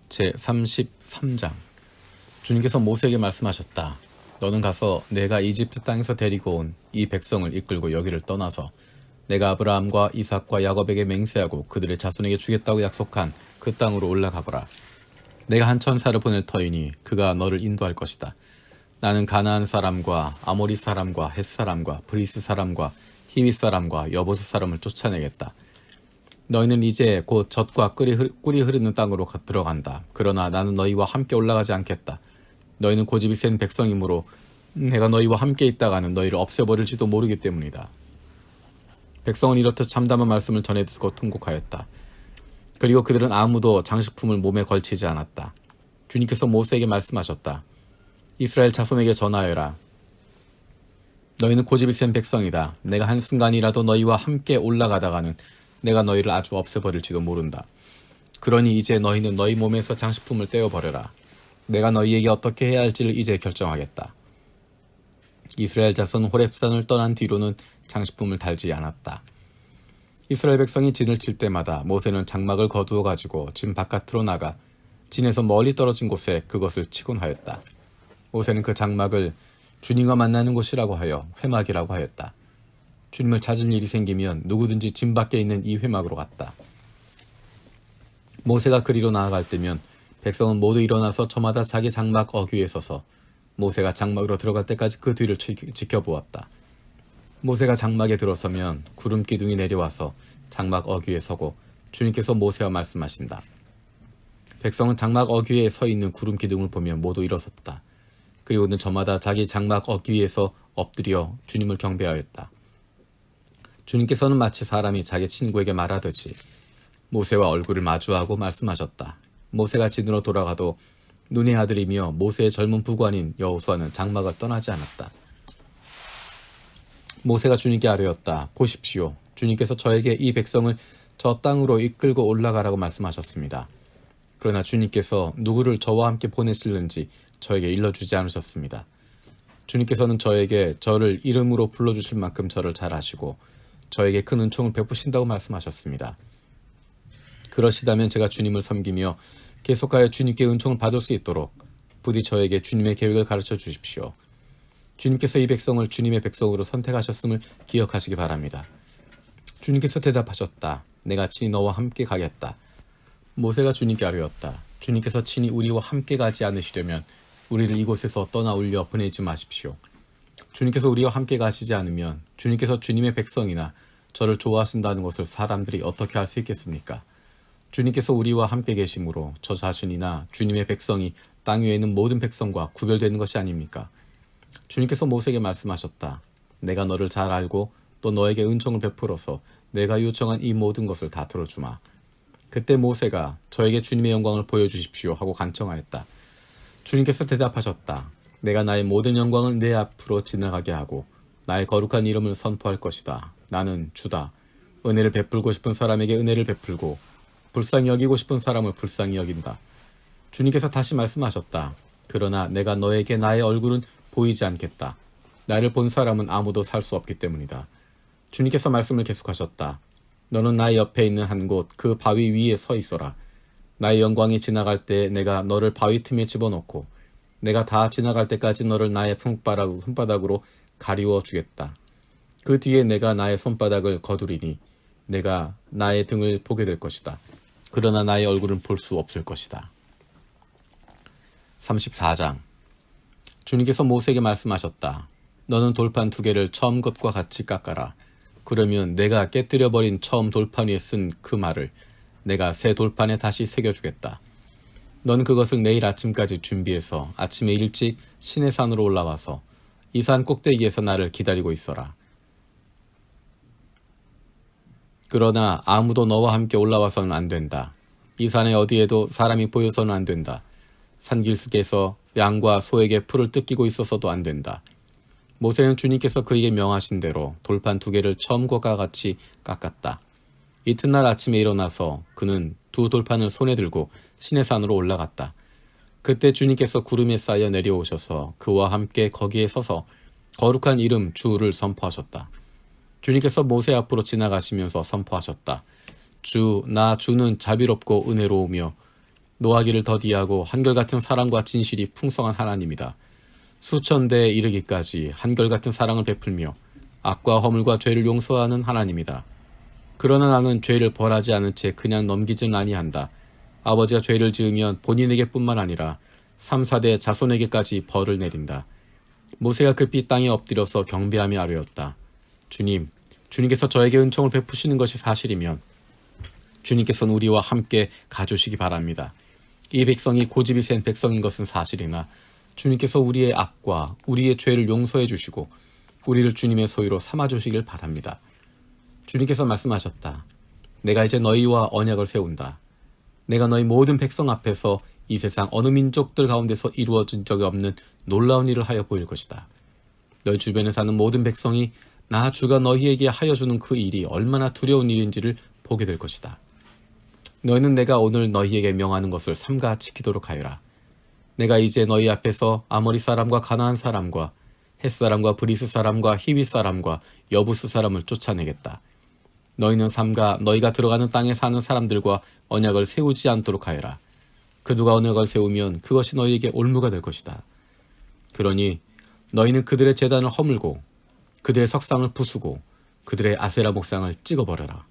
제33장. 주님께서 모세에게 말씀하셨다. 너는 가서 내가 이집트 땅에서 데리고 온 이 백성을 이끌고 여기를 떠나서 내가 아브라함과 이삭과 야곱에게 맹세하고 그들의 자손에게 주겠다고 약속한 그 땅으로 올라가거라. 내가 한 천사를 보낼 터이니 그가 너를 인도할 것이다. 나는 가나안 사람과 아모리 사람과 헷 사람과 브리스 사람과 히윗 사람과 여보스 사람을 쫓아내겠다. 너희는 이제 곧 젖과 꿀이 흐르는 땅으로 들어간다. 그러나 나는 너희와 함께 올라가지 않겠다. 너희는 고집이 센 백성이므로 내가 너희와 함께 있다가는 너희를 없애버릴지도 모르기 때문이다. 백성은 이렇듯 참담한 말씀을 전해 듣고 통곡하였다. 그리고 그들은 아무도 장식품을 몸에 걸치지 않았다. 주님께서 모세에게 말씀하셨다. 이스라엘 자손에게 전하여라. 너희는 고집이 센 백성이다. 내가 한순간이라도 너희와 함께 올라가다가는 내가 너희를 아주 없애버릴지도 모른다. 그러니 이제 너희는 너희 몸에서 장식품을 떼어버려라. 내가 너희에게 어떻게 해야 할지를 이제 결정하겠다. 이스라엘 자손 호렙산을 떠난 뒤로는 장식품을 달지 않았다. 이스라엘 백성이 진을 칠 때마다 모세는 장막을 거두어 가지고 진 바깥으로 나가 진에서 멀리 떨어진 곳에 그것을 치곤 하였다. 모세는 그 장막을 주님과 만나는 곳이라고 하여 회막이라고 하였다. 주님을 찾을 일이 생기면 누구든지 진 밖에 있는 이 회막으로 갔다. 모세가 그리로 나아갈 때면 백성은 모두 일어나서 저마다 자기 장막 어귀에 서서 모세가 장막으로 들어갈 때까지 그 뒤를 지켜보았다. 모세가 장막에 들어서면 구름 기둥이 내려와서 장막 어귀에 서고 주님께서 모세와 말씀하신다. 백성은 장막 어귀에 서 있는 구름 기둥을 보며 모두 일어섰다. 그리고는 저마다 자기 장막 어귀에서 엎드려 주님을 경배하였다. 주님께서는 마치 사람이 자기 친구에게 말하듯이 모세와 얼굴을 마주하고 말씀하셨다. 모세가 진으로 돌아가도 눈의 아들이며 모세의 젊은 부관인 여호수아는 장막을 떠나지 않았다. 모세가 주님께 아뢰었다. 보십시오. 주님께서 저에게 이 백성을 저 땅으로 이끌고 올라가라고 말씀하셨습니다. 그러나 주님께서 누구를 저와 함께 보내실는지 저에게 일러주지 않으셨습니다. 주님께서는 저에게 저를 이름으로 불러주실 만큼 저를 잘 아시고 저에게 큰 은총을 베푸신다고 말씀하셨습니다. 그러시다면 제가 주님을 섬기며 계속하여 주님께 은총을 받을 수 있도록 부디 저에게 주님의 계획을 가르쳐 주십시오. 주님께서 이 백성을 주님의 백성으로 선택하셨음을 기억하시기 바랍니다. 주님께서 대답하셨다. 내가 친히 너와 함께 가겠다. 모세가 주님께 아뢰었다. 주님께서 친히 우리와 함께 가지 않으시려면 우리를 이곳에서 떠나 올려 보내지 마십시오. 주님께서 우리와 함께 가시지 않으면 주님께서 주님의 백성이나 저를 좋아하신다는 것을 사람들이 어떻게 알 수 있겠습니까? 주님께서 우리와 함께 계심으로 저 자신이나 주님의 백성이 땅 위에 있는 모든 백성과 구별되는 것이 아닙니까? 주님께서 모세에게 말씀하셨다. 내가 너를 잘 알고 또 너에게 은총을 베풀어서 내가 요청한 이 모든 것을 다 들어주마. 그때 모세가 저에게 주님의 영광을 보여주십시오 하고 간청하였다. 주님께서 대답하셨다. 내가 나의 모든 영광을 내 앞으로 지나가게 하고 나의 거룩한 이름을 선포할 것이다. 나는 주다. 은혜를 베풀고 싶은 사람에게 은혜를 베풀고 불쌍히 여기고 싶은 사람을 불쌍히 여긴다. 주님께서 다시 말씀하셨다. 그러나 내가 너에게 나의 얼굴은 보이지 않겠다. 나를 본 사람은 아무도 살 수 없기 때문이다. 주님께서 말씀을 계속하셨다. 너는 나의 옆에 있는 한 곳 그 바위 위에 서 있어라. 나의 영광이 지나갈 때 내가 너를 바위 틈에 집어넣고 내가 다 지나갈 때까지 너를 나의 손바닥으로 가리워 주겠다. 그 뒤에 내가 나의 손바닥을 거두리니 내가 나의 등을 보게 될 것이다. 그러나 나의 얼굴은 볼 수 없을 것이다. 34장. 주님께서 모세에게 말씀하셨다. 너는 돌판 2개를 처음 것과 같이 깎아라. 그러면 내가 깨뜨려버린 처음 돌판 위에 쓴 그 말을 내가 새 돌판에 다시 새겨주겠다. 넌 그것을 내일 아침까지 준비해서 아침에 일찍 시내산으로 올라와서 이 산 꼭대기에서 나를 기다리고 있어라. 그러나 아무도 너와 함께 올라와서는 안 된다. 이 산에 어디에도 사람이 보여서는 안 된다. 산길속에서 양과 소에게 풀을 뜯기고 있어서도 안 된다. 모세는 주님께서 그에게 명하신 대로 돌판 2개를 처음과 같이 깎았다. 이튿날 아침에 일어나서 그는 2 돌판을 손에 들고 시내산으로 올라갔다. 그때 주님께서 구름에 쌓여 내려오셔서 그와 함께 거기에 서서 거룩한 이름 주를 선포하셨다. 주님께서 모세 앞으로 지나가시면서 선포하셨다. 나 주는 자비롭고 은혜로우며 노하기를 더디하고 한결같은 사랑과 진실이 풍성한 하나님이다. 수천 대에 이르기까지 한결같은 사랑을 베풀며 악과 허물과 죄를 용서하는 하나님이다. 그러나 나는 죄를 벌하지 않은 채 그냥 넘기지는 아니한다. 아버지가 죄를 지으면 본인에게뿐만 아니라 3, 4대 자손에게까지 벌을 내린다. 모세가 급히 땅에 엎드려서 경배하며 아뢰었다. 주님, 주님께서 저에게 은총을 베푸시는 것이 사실이면 주님께서는 우리와 함께 가주시기 바랍니다. 이 백성이 고집이 센 백성인 것은 사실이나 주님께서 우리의 악과 우리의 죄를 용서해 주시고 우리를 주님의 소유로 삼아주시길 바랍니다. 주님께서 말씀하셨다. 내가 이제 너희와 언약을 세운다. 내가 너희 모든 백성 앞에서 이 세상 어느 민족들 가운데서 이루어진 적이 없는 놀라운 일을 하여 보일 것이다. 너희 주변에 사는 모든 백성이 나 주가 너희에게 하여 주는 그 일이 얼마나 두려운 일인지를 보게 될 것이다. 너희는 내가 오늘 너희에게 명하는 것을 삼가 지키도록 하여라. 내가 이제 너희 앞에서 아모리 사람과 가나안 사람과 헷 사람과 브리스 사람과 히윗 사람과 여부스 사람을 쫓아내겠다. 너희는 삼가 너희가 들어가는 땅에 사는 사람들과 언약을 세우지 않도록 하여라. 그 누가 언약을 세우면 그것이 너희에게 올무가 될 것이다. 그러니 너희는 그들의 제단을 허물고 그들의 석상을 부수고 그들의 아세라 목상을 찍어버려라.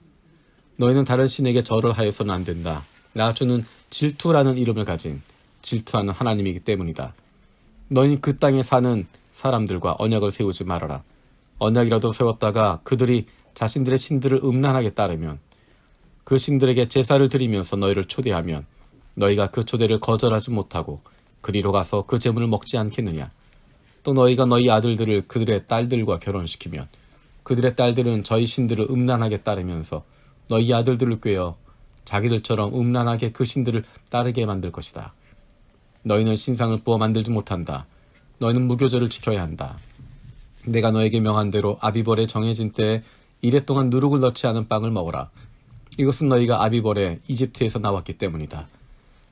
너희는 다른 신에게 절을 하여서는 안 된다. 나 주는 질투라는 이름을 가진 질투하는 하나님이기 때문이다. 너희는 그 땅에 사는 사람들과 언약을 세우지 말아라. 언약이라도 세웠다가 그들이 자신들의 신들을 음란하게 따르면 그 신들에게 제사를 드리면서 너희를 초대하면 너희가 그 초대를 거절하지 못하고 그리로 가서 그 제물을 먹지 않겠느냐. 또 너희가 너희 아들들을 그들의 딸들과 결혼시키면 그들의 딸들은 저희 신들을 음란하게 따르면서 너희 아들들을 꾀어 자기들처럼 음란하게 그 신들을 따르게 만들 것이다. 너희는 신상을 부어 만들지 못한다. 너희는 무교절을 지켜야 한다. 내가 너에게 명한 대로 아비벌에 정해진 때에 이래 동안 누룩을 넣지 않은 빵을 먹어라. 이것은 너희가 아비벌에 이집트에서 나왔기 때문이다.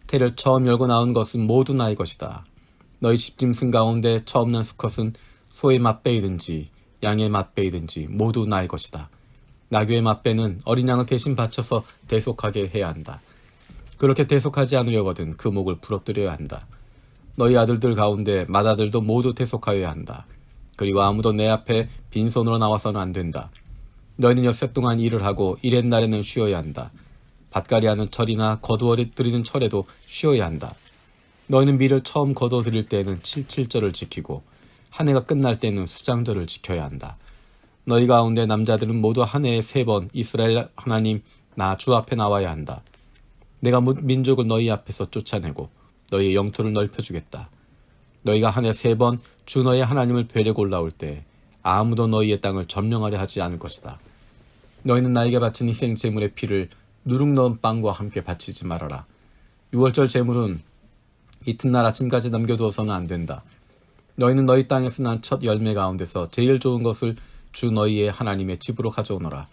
태를 처음 열고 나온 것은 모두 나의 것이다. 너희 집짐승 가운데 처음 난 수컷은 소의 맛배이든지 양의 맛배이든지 모두 나의 것이다. 나귀의 맛배는 어린 양을 대신 바쳐서 대속하게 해야 한다. 그렇게 대속하지 않으려거든 그 목을 부러뜨려야 한다. 너희 아들들 가운데 맏아들도 모두 대속하여야 한다. 그리고 아무도 내 앞에 빈손으로 나와서는 안 된다. 너희는 엿새 동안 일을 하고 이렛 날에는 쉬어야 한다. 밭갈이하는 철이나 거두어리 드리는 철에도 쉬어야 한다. 너희는 밀을 처음 거두어 드릴 때에는 칠칠절을 지키고 한 해가 끝날 때는 수장절을 지켜야 한다. 너희 가운데 남자들은 모두 한 해에 3번 이스라엘 하나님 나 주 앞에 나와야 한다. 내가 민족을 너희 앞에서 쫓아내고 너희의 영토를 넓혀주겠다. 너희가 한 해 3번 주 너희 하나님을 뵈려고 올라올 때 아무도 너희의 땅을 점령하려 하지 않을 것이다. 너희는 나에게 바친 희생 제물의 피를 누룩 넣은 빵과 함께 바치지 말아라. 6월절 제물은 이튿날 아침까지 남겨두어서는 안 된다. 너희는 너희 땅에서 난 첫 열매 가운데서 제일 좋은 것을 주 너희의 하나님의 집으로 가져오너라.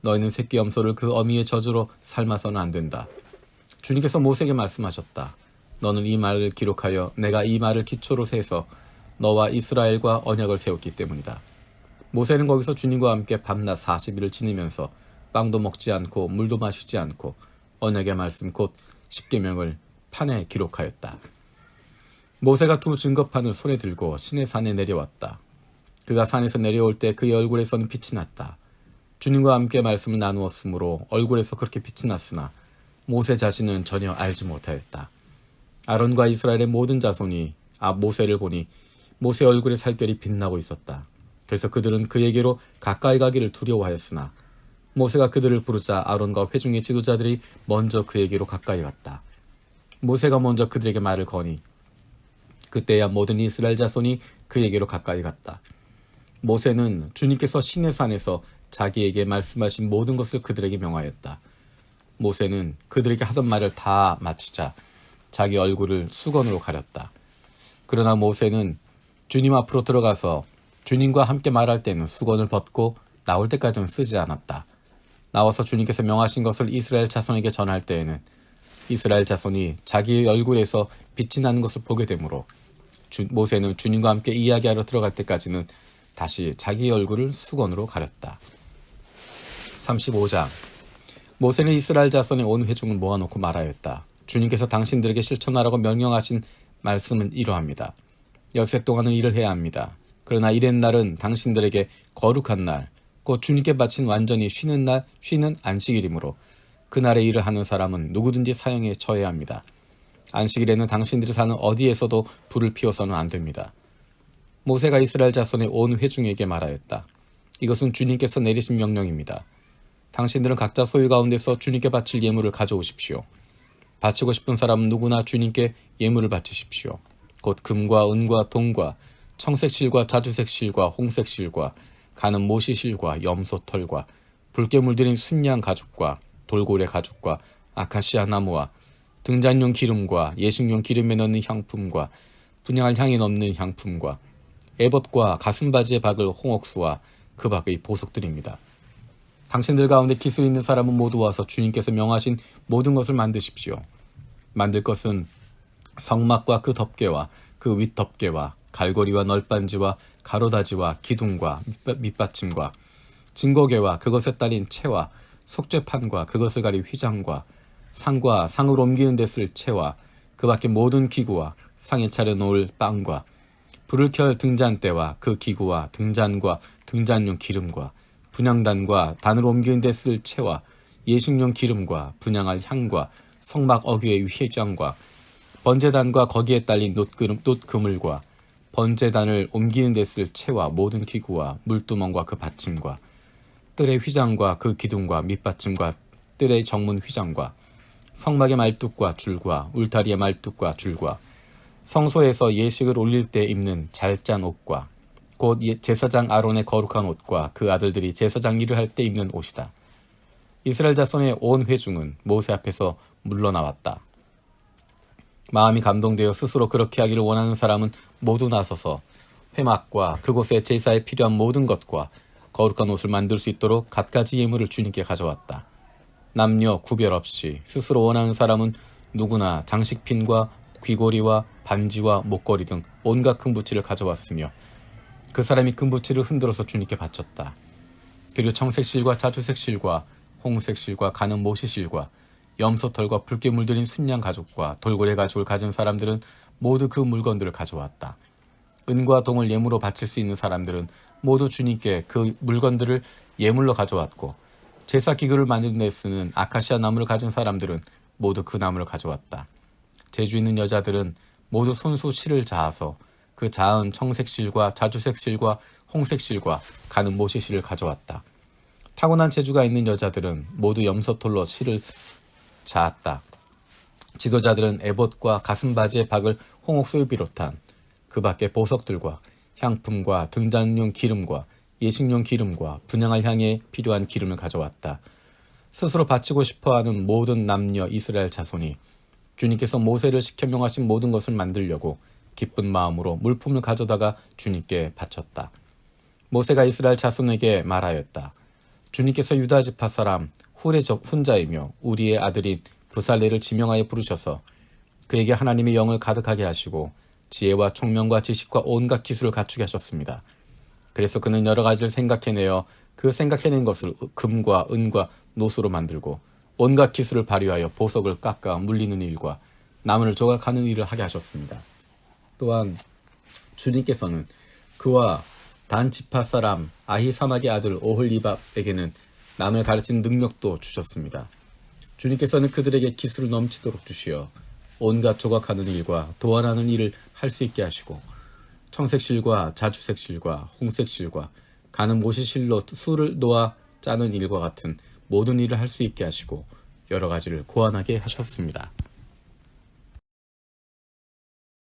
너희는 새끼 염소를 그 어미의 젖으로 삶아서는 안 된다. 주님께서 모세에게 말씀하셨다. 너는 이 말을 기록하여 내가 이 말을 기초로 세서 너와 이스라엘과 언약을 세웠기 때문이다. 모세는 거기서 주님과 함께 밤낮 40일을 지내면서 빵도 먹지 않고 물도 마시지 않고 언약의 말씀 곧 십계명을 판에 기록하였다. 모세가 2 증거판을 손에 들고 시내산에 내려왔다. 그가 산에서 내려올 때 그의 얼굴에서는 빛이 났다. 주님과 함께 말씀을 나누었으므로 얼굴에서 그렇게 빛이 났으나 모세 자신은 전혀 알지 못하였다. 아론과 이스라엘의 모든 자손이 모세를 보니 모세 얼굴의 살결이 빛나고 있었다. 그래서 그들은 그에게로 가까이 가기를 두려워하였으나 모세가 그들을 부르자 아론과 회중의 지도자들이 먼저 그에게로 가까이 갔다. 모세가 먼저 그들에게 말을 거니 그때야 모든 이스라엘 자손이 그에게로 가까이 갔다. 모세는 주님께서 시내산에서 자기에게 말씀하신 모든 것을 그들에게 명하였다. 모세는 그들에게 하던 말을 다 마치자 자기 얼굴을 수건으로 가렸다. 그러나 모세는 주님 앞으로 들어가서 주님과 함께 말할 때는 수건을 벗고 나올 때까지는 쓰지 않았다. 나와서 주님께서 명하신 것을 이스라엘 자손에게 전할 때에는 이스라엘 자손이 자기의 얼굴에서 빛이 나는 것을 보게 되므로 모세는 주님과 함께 이야기하러 들어갈 때까지는 다시 자기의 얼굴을 수건으로 가렸다. 35장 모세는 이스라엘 자손의 온 회중을 모아놓고 말하였다. 주님께서 당신들에게 실천하라고 명령하신 말씀은 이러합니다. 엿새 동안은 일을 해야 합니다. 그러나 일의 날은 당신들에게 거룩한 날, 곧 주님께 바친 완전히 쉬는 날, 쉬는 안식일이므로 그날에 일을 하는 사람은 누구든지 사형에 처해야 합니다. 안식일에는 당신들이 사는 어디에서도 불을 피워서는 안 됩니다. 모세가 이스라엘 자손의 온 회중에게 말하였다. 이것은 주님께서 내리신 명령입니다. 당신들은 각자 소유 가운데서 주님께 바칠 예물을 가져오십시오. 바치고 싶은 사람은 누구나 주님께 예물을 바치십시오. 곧 금과 은과 동과 청색실과 자주색실과 홍색실과 가는 모시실과 염소털과 붉게 물들인 순양 가죽과 돌고래 가죽과 아카시아 나무와 등잔용 기름과 예식용 기름에 넣는 향품과 분향할 향이 넘는 향품과 에봇과 가슴바지에 박을 홍옥수와 그 밖의 보석들입니다. 당신들 가운데 기술 있는 사람은 모두 와서 주님께서 명하신 모든 것을 만드십시오. 만들 것은 성막과 그 덮개와 그 윗덮개와 갈고리와 널빤지와 가로다지와 기둥과 밑받침과 증거개와 그것에 딸린 채와 속죄판과 그것을 가린 휘장과 상과 상을 옮기는 데 쓸 채와 그 밖의 모든 기구와 상에 차려 놓을 빵과 불을 켤 등잔대와 그 기구와 등잔과 등잔용 기름과 분향단과 단을 옮기는 데 쓸 채와 예식용 기름과 분향할 향과 성막 어귀의 휘장과 번제단과 거기에 딸린 놋그물과 번제단을 옮기는 데 쓸 채와 모든 기구와 물두멍과 그 받침과 뜰의 휘장과 그 기둥과 밑받침과 뜰의 정문 휘장과 성막의 말뚝과 줄과 울타리의 말뚝과 줄과 성소에서 예식을 올릴 때 입는 잘 짠 옷과 곧 제사장 아론의 거룩한 옷과 그 아들들이 제사장 일을 할 때 입는 옷이다. 이스라엘 자손의 온 회중은 모세 앞에서 물러나왔다. 마음이 감동되어 스스로 그렇게 하기를 원하는 사람은 모두 나서서 회막과 그곳에 제사에 필요한 모든 것과 거룩한 옷을 만들 수 있도록 갖가지 예물을 주님께 가져왔다. 남녀 구별 없이 스스로 원하는 사람은 누구나 장식핀과 귀고리와 반지와 목걸이 등 온갖 금부치를 가져왔으며 그 사람이 금부치를 흔들어서 주님께 바쳤다. 그리고 청색실과 자주색실과 홍색실과 가는 모시실과 염소털과 붉게 물들인 순양 가죽과 돌고래 가죽을 가진 사람들은 모두 그 물건들을 가져왔다. 은과 동을 예물로 바칠 수 있는 사람들은 모두 주님께 그 물건들을 예물로 가져왔고 제사 기구를 만드는 데 쓰는 아카시아 나무를 가진 사람들은 모두 그 나무를 가져왔다. 재주 있는 여자들은 모두 손수 실을 자아서 그 자은 청색실과 자주색실과 홍색실과 가는 모시실을 가져왔다. 타고난 재주가 있는 여자들은 모두 염소털로 실을 자았다. 지도자들은 에봇과 가슴바지에 박을 홍옥수를 비롯한 그 밖의 보석들과 향품과 등잔용 기름과 예식용 기름과 분향할 향에 필요한 기름을 가져왔다. 스스로 바치고 싶어하는 모든 남녀 이스라엘 자손이 주님께서 모세를 시켜 명하신 모든 것을 만들려고 기쁜 마음으로 물품을 가져다가 주님께 바쳤다. 모세가 이스라엘 자손에게 말하였다. 주님께서 유다 지파 사람 훌의 혼자이며 우리의 아들인 부살레를 지명하여 부르셔서 그에게 하나님의 영을 가득하게 하시고 지혜와 총명과 지식과 온갖 기술을 갖추게 하셨습니다. 그래서 그는 여러 가지를 생각해내어 그 생각해낸 것을 금과 은과 노수로 만들고 온갖 기술을 발휘하여 보석을 깎아 물리는 일과 나무를 조각하는 일을 하게 하셨습니다. 또한 주님께서는 그와 단 지파 사람 아히사막의 아들 오홀리밥에게는 남을 가르치는 능력도 주셨습니다. 주님께서는 그들에게 기술을 넘치도록 주시어 온갖 조각하는 일과 도안하는 일을 할 수 있게 하시고 청색실과 자주색실과 홍색실과 가는 모시실로 술을 놓아 짜는 일과 같은 모든 일을 할 수 있게 하시고 여러 가지를 고안하게 하셨습니다.